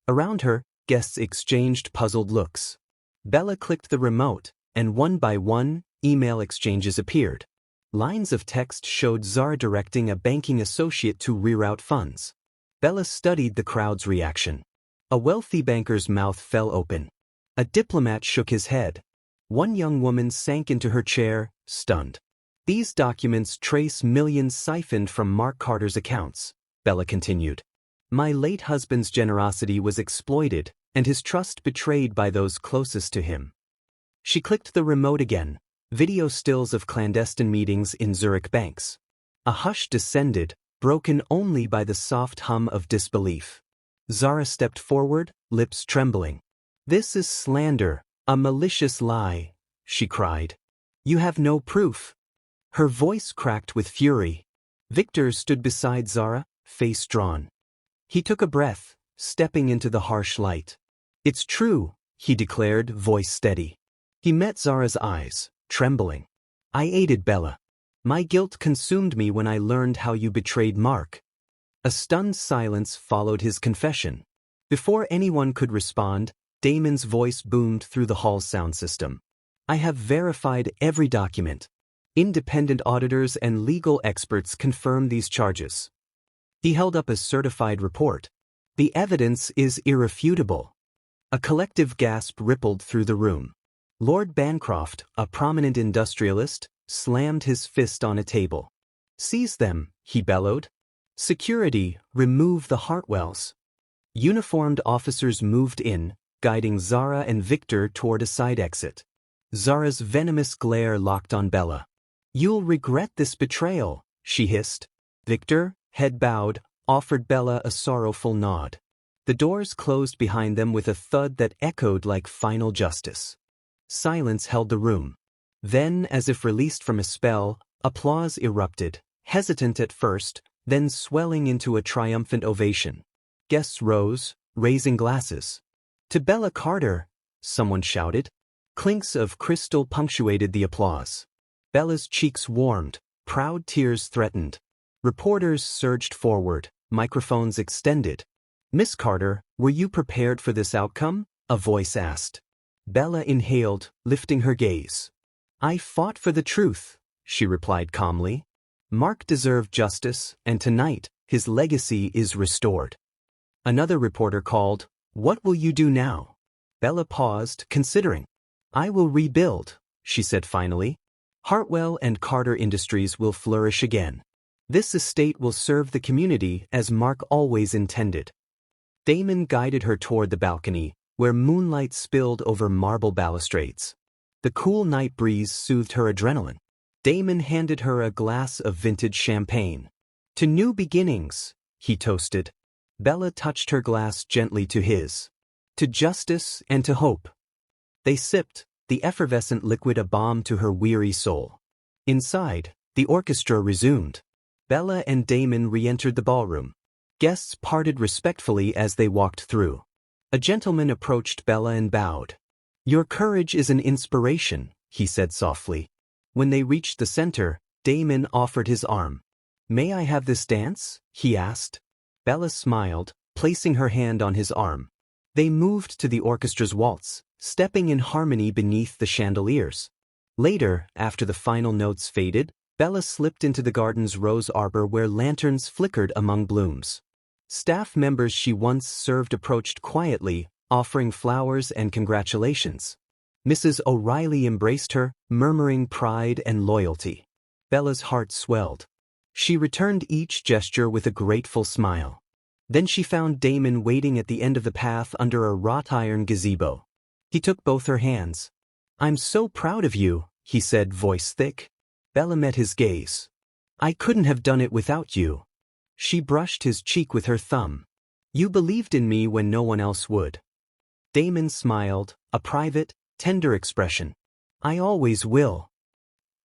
Speaker 1: Around her, guests exchanged puzzled looks. Bella clicked the remote, and one by one, email exchanges appeared. Lines of text showed Zara directing a banking associate to reroute funds. Bella studied the crowd's reaction. A wealthy banker's mouth fell open. A diplomat shook his head. One young woman sank into her chair, stunned. "These documents trace millions siphoned from Mark Carter's accounts," Bella continued. "My late husband's generosity was exploited, and his trust betrayed by those closest to him." She clicked the remote again. Video stills of clandestine meetings in Zurich banks. A hush descended, broken only by the soft hum of disbelief. Zara stepped forward, lips trembling. "This is slander, a malicious lie," she cried. "You have no proof." Her voice cracked with fury. Victor stood beside Zara, face drawn. He took a breath, stepping into the harsh light. "It's true," he declared, voice steady. He met Zara's eyes, trembling. "I aided Bella. My guilt consumed me when I learned how you betrayed Mark." A stunned silence followed his confession. Before anyone could respond, Damon's voice boomed through the hall's sound system. "I have verified every document. Independent auditors and legal experts confirm these charges." He held up a certified report. "The evidence is irrefutable." A collective gasp rippled through the room. Lord Bancroft, a prominent industrialist, slammed his fist on a table. "Seize them," he bellowed. "Security, remove the Hartwells." Uniformed officers moved in, guiding Zara and Victor toward a side exit. Zara's venomous glare locked on Bella. "You'll regret this betrayal," she hissed. Victor, head bowed, offered Bella a sorrowful nod. The doors closed behind them with a thud that echoed like final justice. Silence held the room. Then, as if released from a spell, applause erupted, hesitant at first, then swelling into a triumphant ovation. Guests rose, raising glasses. "To Bella Carter," someone shouted. Clinks of crystal punctuated the applause. Bella's cheeks warmed, proud tears threatened. Reporters surged forward, microphones extended. "Miss Carter, were you prepared for this outcome?" a voice asked. Bella inhaled, lifting her gaze. "I fought for the truth," she replied calmly. "Mark deserved justice, and tonight, his legacy is restored." Another reporter called, "What will you do now?" Bella paused, considering. "I will rebuild," she said finally. "Hartwell and Carter Industries will flourish again. This estate will serve the community as Mark always intended." Damon guided her toward the balcony, where moonlight spilled over marble balustrades. The cool night breeze soothed her adrenaline. Damon handed her a glass of vintage champagne. "To new beginnings," he toasted. Bella touched her glass gently to his. "To justice and to hope." They sipped, the effervescent liquid a balm to her weary soul. Inside, the orchestra resumed. Bella and Damon re-entered the ballroom. Guests parted respectfully as they walked through. A gentleman approached Bella and bowed. "Your courage is an inspiration," he said softly. When they reached the center, Damon offered his arm. "May I have this dance?" he asked. Bella smiled, placing her hand on his arm. They moved to the orchestra's waltz, stepping in harmony beneath the chandeliers. Later, after the final notes faded, Bella slipped into the garden's rose arbor where lanterns flickered among blooms. Staff members she once served approached quietly, offering flowers and congratulations. Mrs. O'Reilly embraced her, murmuring pride and loyalty. Bella's heart swelled. She returned each gesture with a grateful smile. Then she found Damon waiting at the end of the path under a wrought iron gazebo. He took both her hands. "I'm so proud of you," he said, voice thick. Bella met his gaze. "I couldn't have done it without you." She brushed his cheek with her thumb. "You believed in me when no one else would." Damon smiled, a private, tender expression. "I always will."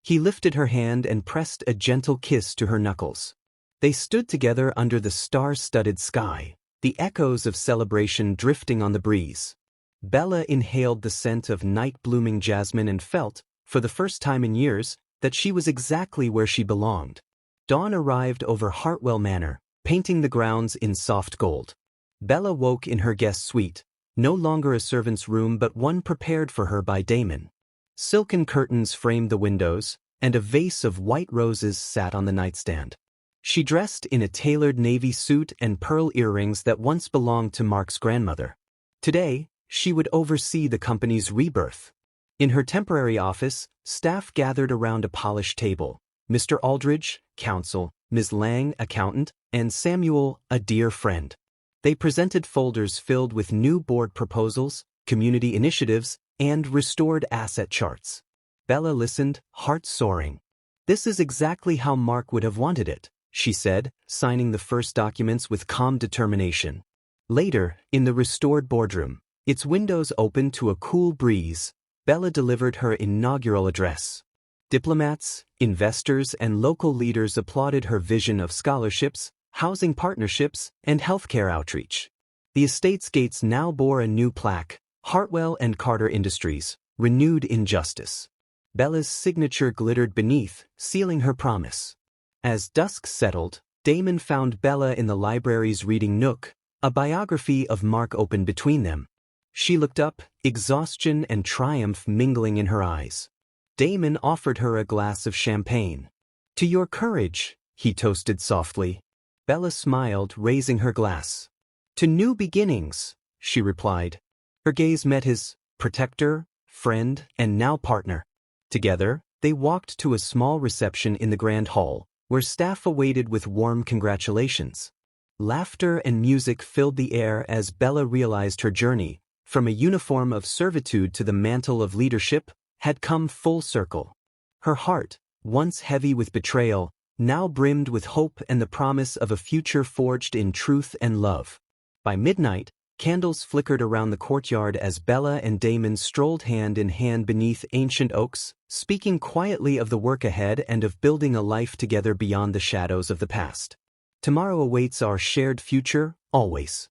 Speaker 1: He lifted her hand and pressed a gentle kiss to her knuckles. They stood together under the star-studded sky, the echoes of celebration drifting on the breeze. Bella inhaled the scent of night-blooming jasmine and felt, for the first time in years, that she was exactly where she belonged. Dawn arrived over Hartwell Manor, painting the grounds in soft gold. Bella woke in her guest suite, no longer a servant's room but one prepared for her by Damon. Silken curtains framed the windows, and a vase of white roses sat on the nightstand. She dressed in a tailored navy suit and pearl earrings that once belonged to Mark's grandmother. Today, she would oversee the company's rebirth. In her temporary office, staff gathered around a polished table. Mr. Aldridge, counsel, Ms. Lang, accountant, and Samuel, a dear friend. They presented folders filled with new board proposals, community initiatives, and restored asset charts. Bella listened, heart soaring. "This is exactly how Mark would have wanted it," she said, signing the first documents with calm determination. Later, in the restored boardroom, its windows open to a cool breeze, Bella delivered her inaugural address. Diplomats, investors, and local leaders applauded her vision of scholarships, housing partnerships, and healthcare outreach. The estate's gates now bore a new plaque, Hartwell and Carter Industries, renewed in justice. Bella's signature glittered beneath, sealing her promise. As dusk settled, Damon found Bella in the library's reading nook, a biography of Mark opened between them. She looked up, exhaustion and triumph mingling in her eyes. Damon offered her a glass of champagne. "To your courage," he toasted softly. Bella smiled, raising her glass. "To new beginnings," she replied. Her gaze met his, protector, friend, and now partner. Together, they walked to a small reception in the grand hall, where staff awaited with warm congratulations. Laughter and music filled the air as Bella realized her journey, from a uniform of servitude to the mantle of leadership, had come full circle. Her heart, once heavy with betrayal, now brimmed with hope and the promise of a future forged in truth and love. By midnight, candles flickered around the courtyard as Bella and Damon strolled hand in hand beneath ancient oaks, speaking quietly of the work ahead and of building a life together beyond the shadows of the past. Tomorrow awaits our shared future, always.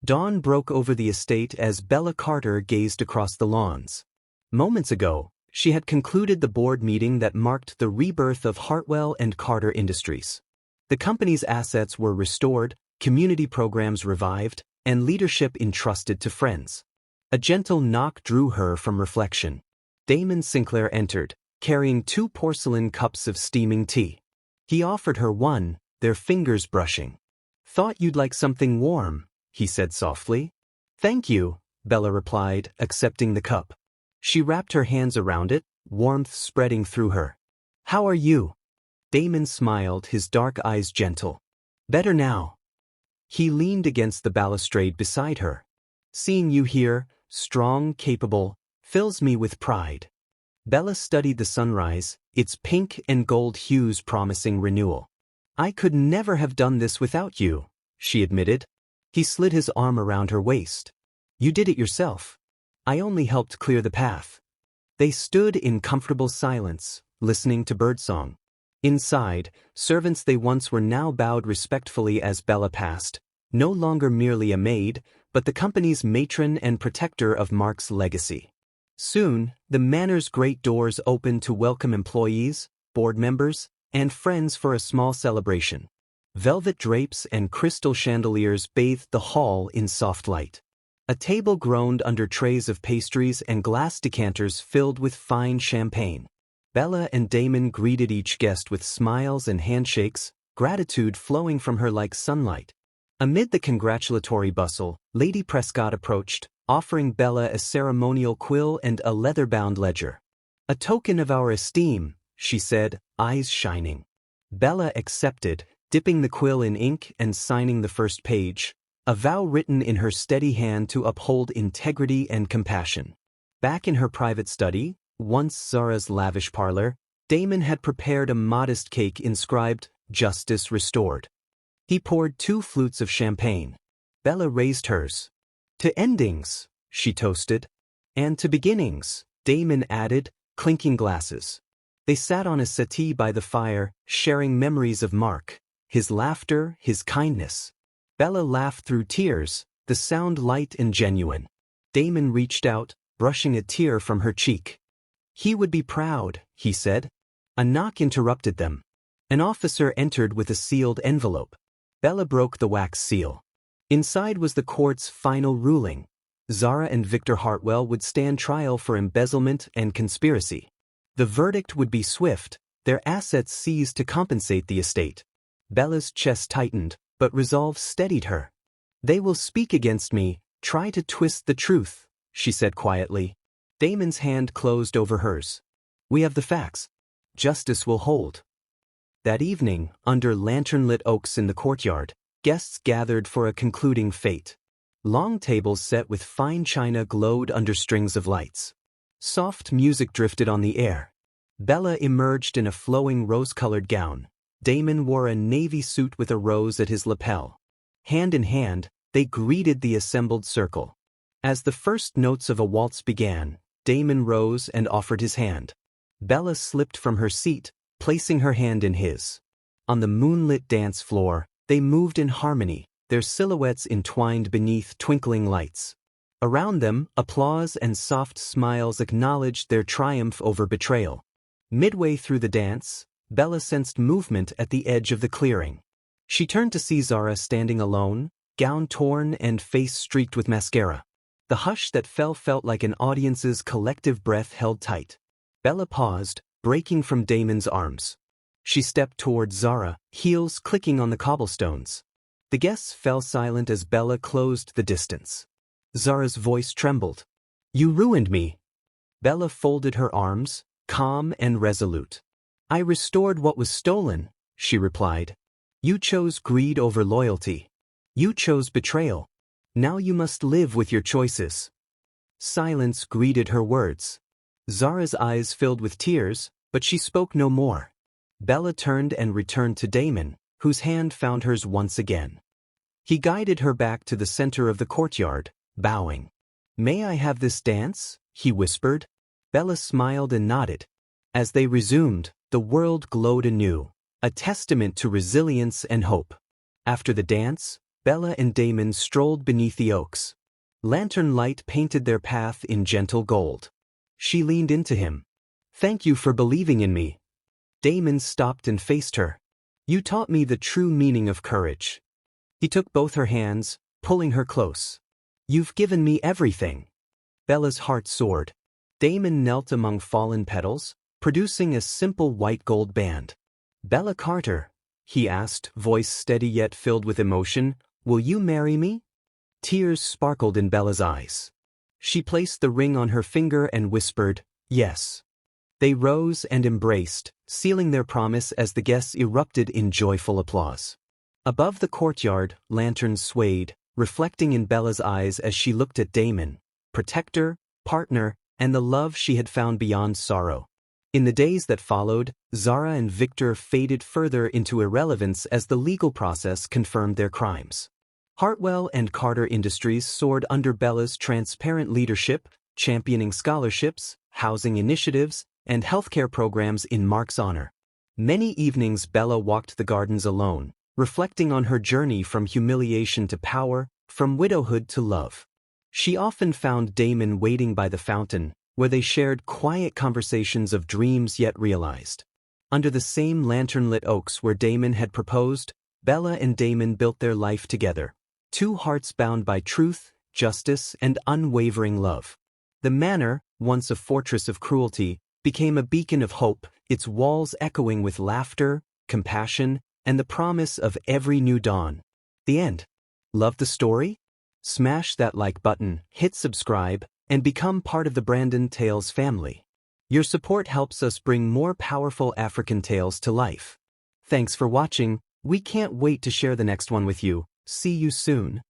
Speaker 1: Dawn broke over the estate as Bella Carter gazed across the lawns. Moments ago, she had concluded the board meeting that marked the rebirth of Hartwell and Carter Industries. The company's assets were restored, community programs revived, and leadership entrusted to friends. A gentle knock drew her from reflection. Damon Sinclair entered, carrying 2 porcelain cups of steaming tea. He offered her one, their fingers brushing. "Thought you'd like something warm," he said softly. "Thank you," Bella replied, accepting the cup. She wrapped her hands around it, warmth spreading through her. "How are you?" Damon smiled, his dark eyes gentle. "Better now." He leaned against the balustrade beside her. "Seeing you here, strong, capable, fills me with pride." Bella studied the sunrise, its pink and gold hues promising renewal. "I could never have done this without you," she admitted. He slid his arm around her waist. "You did it yourself. I only helped clear the path." They stood in comfortable silence, listening to birdsong. Inside, servants they once were now bowed respectfully as Bella passed, no longer merely a maid, but the company's matron and protector of Mark's legacy. Soon, the manor's great doors opened to welcome employees, board members, and friends for a small celebration. Velvet drapes and crystal chandeliers bathed the hall in soft light. A table groaned under trays of pastries and glass decanters filled with fine champagne. Bella and Damon greeted each guest with smiles and handshakes, gratitude flowing from her like sunlight. Amid the congratulatory bustle, Lady Prescott approached, offering Bella a ceremonial quill and a leather-bound ledger. "A token of our esteem," she said, eyes shining. Bella accepted, dipping the quill in ink and signing the first page, a vow written in her steady hand to uphold integrity and compassion. Back in her private study, once Zara's lavish parlor, Damon had prepared a modest cake inscribed, "Justice Restored." He poured 2 flutes of champagne. Bella raised hers. "To endings," she toasted. "And to beginnings," Damon added, clinking glasses. They sat on a settee by the fire, sharing memories of Mark, his laughter, his kindness. Bella laughed through tears, the sound light and genuine. Damon reached out, brushing a tear from her cheek. "He would be proud," he said. A knock interrupted them. An officer entered with a sealed envelope. Bella broke the wax seal. Inside was the court's final ruling. Zara and Victor Hartwell would stand trial for embezzlement and conspiracy. The verdict would be swift, their assets seized to compensate the estate. Bella's chest tightened, but resolve steadied her. "They will speak against me, try to twist the truth," she said quietly. Damon's hand closed over hers. "We have the facts. Justice will hold." That evening, under lantern-lit oaks in the courtyard, guests gathered for a concluding fete. Long tables set with fine china glowed under strings of lights. Soft music drifted on the air. Bella emerged in a flowing rose-colored gown. Damon wore a navy suit with a rose at his lapel. Hand in hand, they greeted the assembled circle. As the first notes of a waltz began, Damon rose and offered his hand. Bella slipped from her seat, placing her hand in his. On the moonlit dance floor, they moved in harmony, their silhouettes entwined beneath twinkling lights. Around them, applause and soft smiles acknowledged their triumph over betrayal. Midway through the dance, Bella sensed movement at the edge of the clearing. She turned to see Zara standing alone, gown torn and face streaked with mascara. The hush that felt like an audience's collective breath held tight. Bella paused, breaking from Damon's arms. She stepped toward Zara, heels clicking on the cobblestones. The guests fell silent as Bella closed the distance. Zara's voice trembled. "You ruined me." Bella folded her arms, calm and resolute. "I restored what was stolen," she replied. "You chose greed over loyalty. You chose betrayal. Now you must live with your choices." Silence greeted her words. Zara's eyes filled with tears, but she spoke no more. Bella turned and returned to Damon, whose hand found hers once again. He guided her back to the center of the courtyard, bowing. "May I have this dance?" he whispered. Bella smiled and nodded. As they resumed, the world glowed anew, a testament to resilience and hope. After the dance, Bella and Damon strolled beneath the oaks. Lantern light painted their path in gentle gold. She leaned into him. "Thank you for believing in me." Damon stopped and faced her. "You taught me the true meaning of courage." He took both her hands, pulling her close. "You've given me everything." Bella's heart soared. Damon knelt among fallen petals, producing a simple white gold band. "Bella Carter," he asked, voice steady yet filled with emotion, "will you marry me?" Tears sparkled in Bella's eyes. She placed the ring on her finger and whispered, "Yes." They rose and embraced, sealing their promise as the guests erupted in joyful applause. Above the courtyard, lanterns swayed, reflecting in Bella's eyes as she looked at Damon, protector, partner, and the love she had found beyond sorrow. In the days that followed, Zara and Victor faded further into irrelevance as the legal process confirmed their crimes. Hartwell and Carter Industries soared under Bella's transparent leadership, championing scholarships, housing initiatives, and healthcare programs in Mark's honor. Many evenings Bella walked the gardens alone, reflecting on her journey from humiliation to power, from widowhood to love. She often found Damon waiting by the fountain, where they shared quiet conversations of dreams yet realized. Under the same lantern-lit oaks where Damon had proposed, Bella and Damon built their life together. Two hearts bound by truth, justice, and unwavering love. The manor, once a fortress of cruelty, became a beacon of hope, its walls echoing with laughter, compassion, and the promise of every new dawn. The end. Love the story? Smash that like button, hit subscribe, and become part of the Brandon Tales family. Your support helps us bring more powerful African tales to life. Thanks for watching. We can't wait to share the next one with you. See you soon.